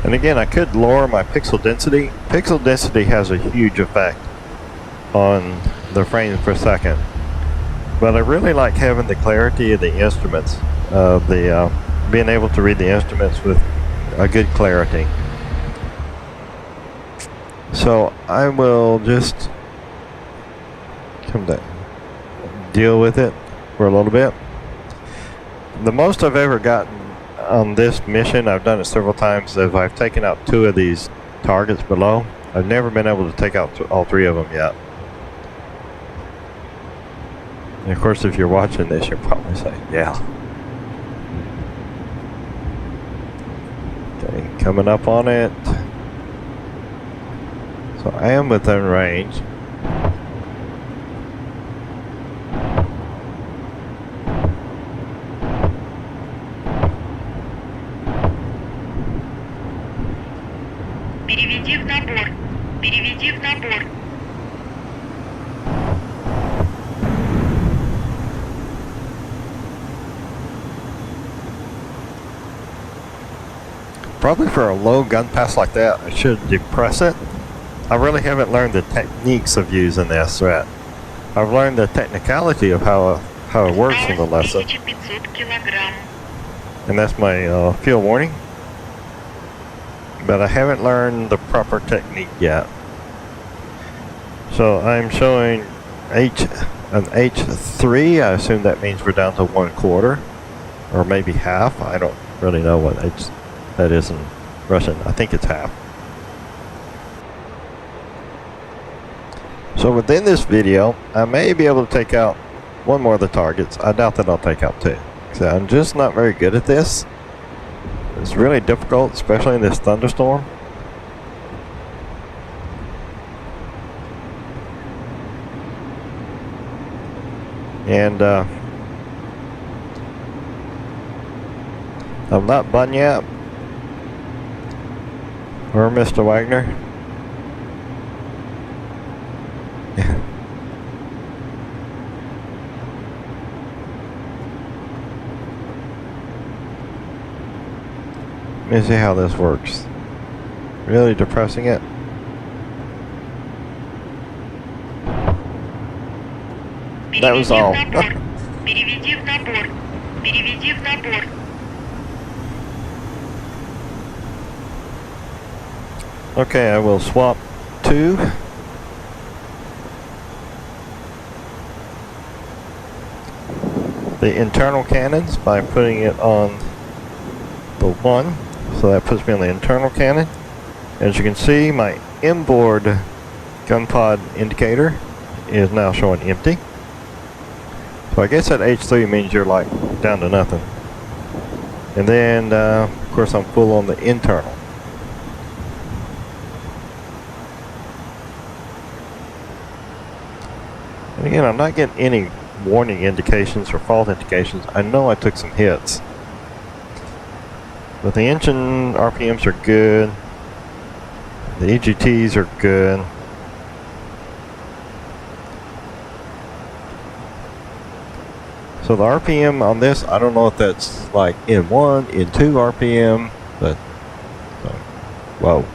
And again, I could lower my pixel density. Pixel density has a huge effect on the frames per second. But I really like having the clarity of the instruments, being able to read the instruments with a good clarity. So I will just come down, deal with it for a little bit. The most I've ever gotten on this mission, I've done it several times, is I've taken out 2 of these targets below. I've never been able to take out all 3 of them yet. And of course, if you're watching this, you'll probably say, yeah. Okay, coming up on it. So I am within range. Переведи в набор. Переведи в набор. Probably for a low gun pass like that, I should depress it. I really haven't learned the techniques of using this yet. I've learned the technicality of how it works in the lesson. 1500 килограмм. And that's my field warning. But I haven't learned the proper technique yet. So I'm showing an H3. I assume that means we're down to 1/4 or maybe half. I don't really know what that is in Russian. I think it's half. So within this video, I may be able to take out 1 more of the targets. I doubt that I'll take out 2. So I'm just not very good at this. It's really difficult, especially in this thunderstorm. And I'm not Bunyap or Mr. Wagner. Let me see how this works. Really depressing it. That was all. Переведи в набор. Переведи в набор. Okay, I will swap to the internal cannons by putting it on the 1. So that puts me on the internal cannon. As you can see, my inboard gun pod indicator is now showing empty. So I guess that H3 means you're like down to nothing. And then, of course, I'm full on the internal. And again, I'm not getting any warning indications or fault indications. I know I took some hits. But the engine RPMs are good. The EGTs are good. So the RPM on this, I don't know if that's like in 1, in 2 RPM, but whoa.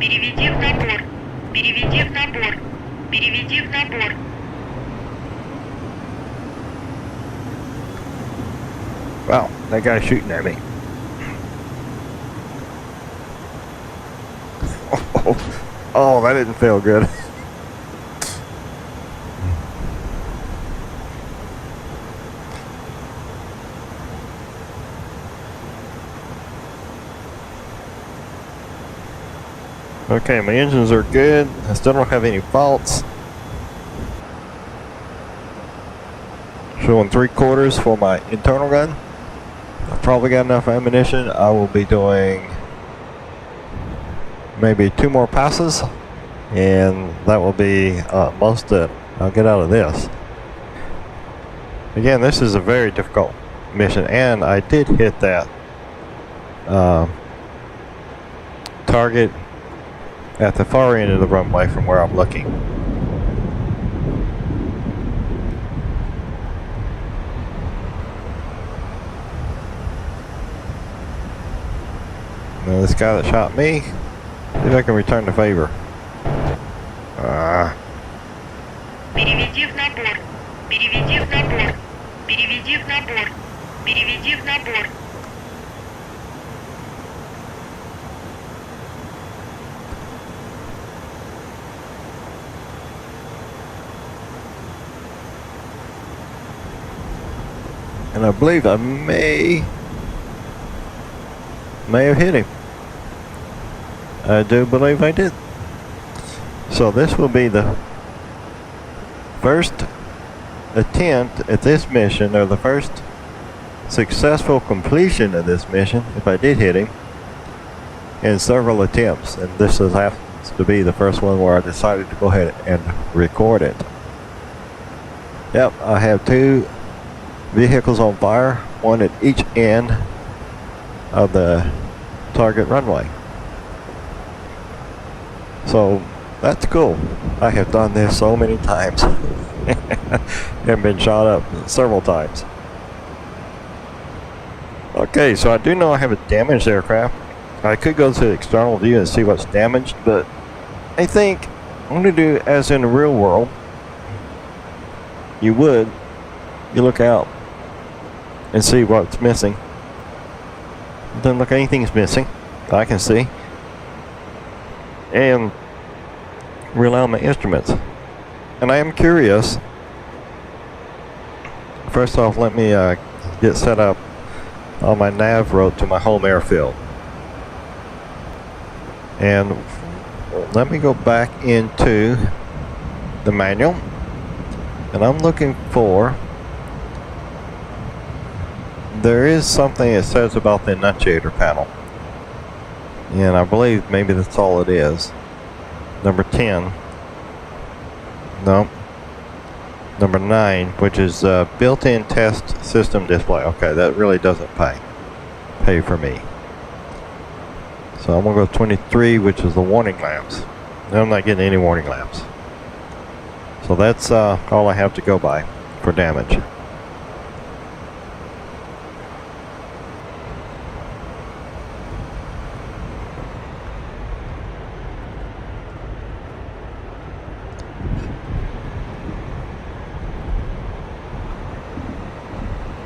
Переведи в набор. Переведи в набор. Переведи в набор. Wow, that guy's shooting at me. Oh, that didn't feel good. Okay, my engines are good. I still don't have any faults. showing 3/4 for my internal gun. I've probably got enough ammunition. I will be doing maybe 2 more passes, and that will be most that I'll get out of this. Again, this is a very difficult mission, and I did hit that target at the far end of the runway from where I'm looking. Now this guy that shot me, see if I can return the favor. Переведи в набор. Переведи в набор. Переведи в набор. Переведи в набор. And I believe I may have hit him. I do believe I did. So this will be the first attempt at this mission, or the first successful completion of this mission, if I did hit him, in several attempts. And this happens to be the first one where I decided to go ahead and record it. Yep, I have 2 vehicles on fire, one at each end of the target runway. So that's cool. I have done this so many times and been shot up several times. Okay, so I do know I have a damaged aircraft. I could go to the external view and see what's damaged, but I think I'm going to do as in the real world. You look out and see what's missing. Doesn't look like anything's missing, I can see. And rely on my instruments. And I am curious. First off, let me get set up on my nav road to my home airfield. And let me go back into the manual. And I'm looking for, there is something it says about the annunciator panel. And I believe maybe that's all it is. Number 10. No. Number 9, which is built-in test system display. Okay, that really doesn't pay for me. So I'm gonna go 23, which is the warning lamps. I'm not getting any warning lamps. So that's all I have to go by for damage.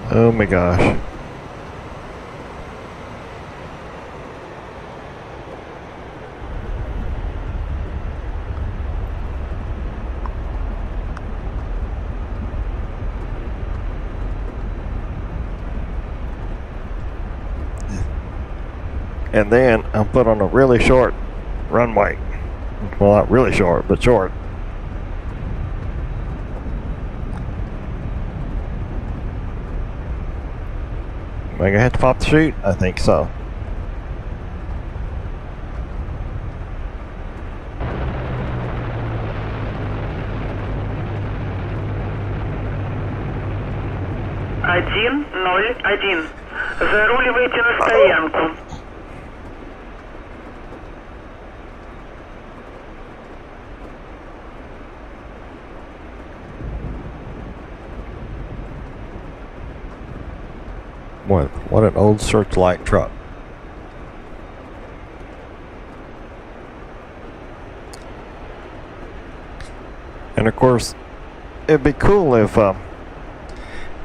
Oh my gosh. And then I'm put on a really short runway. Well, not really short, but short. Am I gonna have to pop the chute? I think so. Один, 01. Заруливайте на стоянку. What an old searchlight truck. And of course, it'd be cool if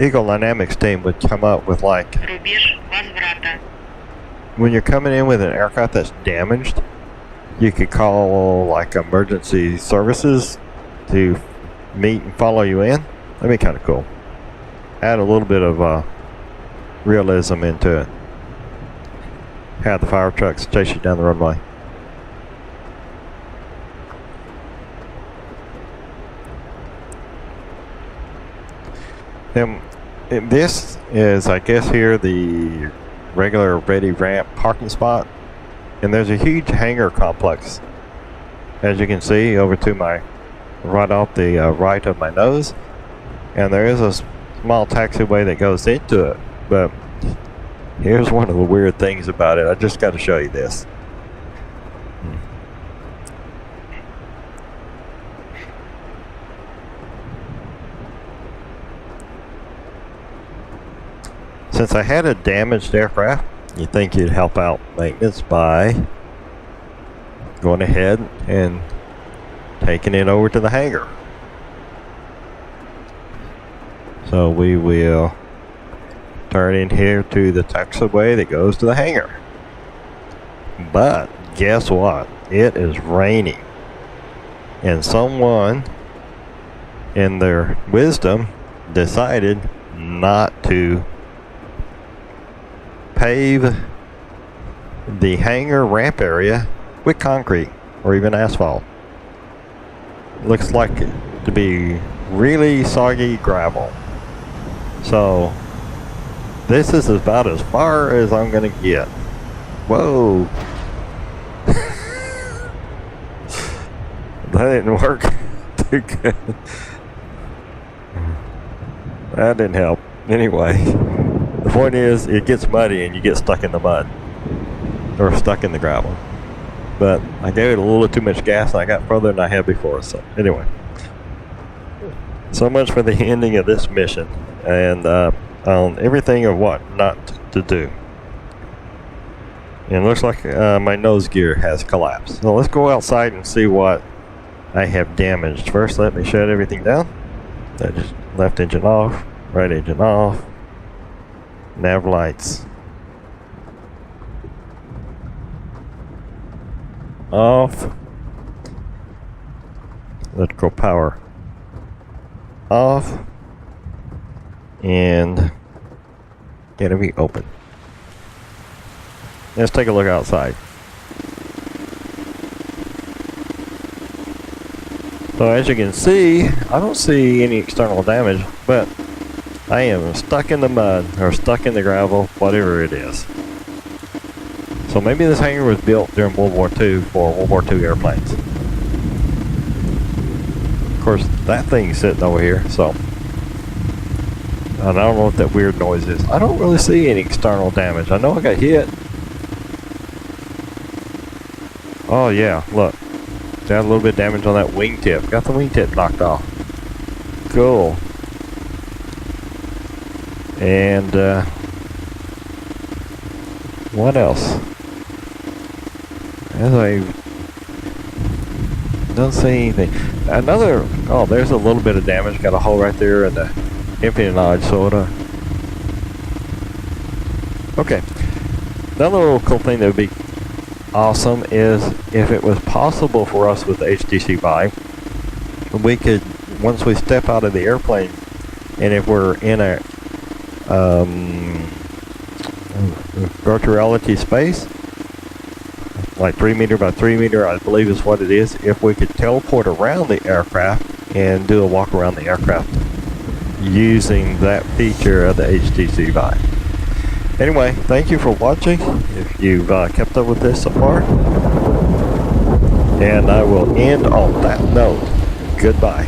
Eagle Dynamics team would come up with, like, Рубеж возврата. when you're coming in with an aircraft that's damaged, you could call like emergency services to meet and follow you in. That'd be kind of cool. Add a little bit of realism into it. Have the fire trucks chase you down the runway. This is, I guess, here the regular ready ramp parking spot, and there's a huge hangar complex, as you can see over to my right off the right of my nose, and there is a small taxiway that goes into it. But here's one of the weird things about it. I just got to show you this. Since I had a damaged aircraft, you think you'd help out maintenance by going ahead and taking it over to the hangar. So we will turn in here to the taxiway that goes to the hangar. But guess what? It is raining. And someone, in their wisdom, decided not to pave the hangar ramp area with concrete or even asphalt. Looks like it to be really soggy gravel. So this is about as far as I'm gonna get. Whoa. That didn't work too good. That didn't help. Anyway, the point is, it gets muddy and you get stuck in the mud or stuck in the gravel. But I gave it a little too much gas and I got further than I had before. So anyway, so much for the ending of this mission and on everything of what not to do. And it looks like my nose gear has collapsed. So let's go outside and see what I have damaged. First, let me shut everything down. I just left engine off, right engine off, nav lights off, electrical power off, and canopy open. Let's take a look outside. So as you can see, I don't see any external damage, but I am stuck in the mud or stuck in the gravel, whatever it is. So maybe this hangar was built during World War II for World War II airplanes. Of course, that thing's sitting over here, so I don't know what that weird noise is. I don't really see any external damage. I know I got hit. Oh yeah, look. Got a little bit of damage on that wingtip. Got the wingtip knocked off. Cool. And what else? As I don't see anything. Another, oh, there's a little bit of damage. Got a hole right there in the empennage, sorta. Okay. Another little cool thing that would be awesome is if it was possible for us with the HTC Vive, we could, once we step out of the airplane, and if we're in a virtual reality space, like 3 meter by 3 meter, I believe is what it is, if we could teleport around the aircraft and do a walk around the aircraft using that feature of the HTC Vive. Anyway, thank you for watching, if you've kept up with this so far. And I will end on that note. Goodbye.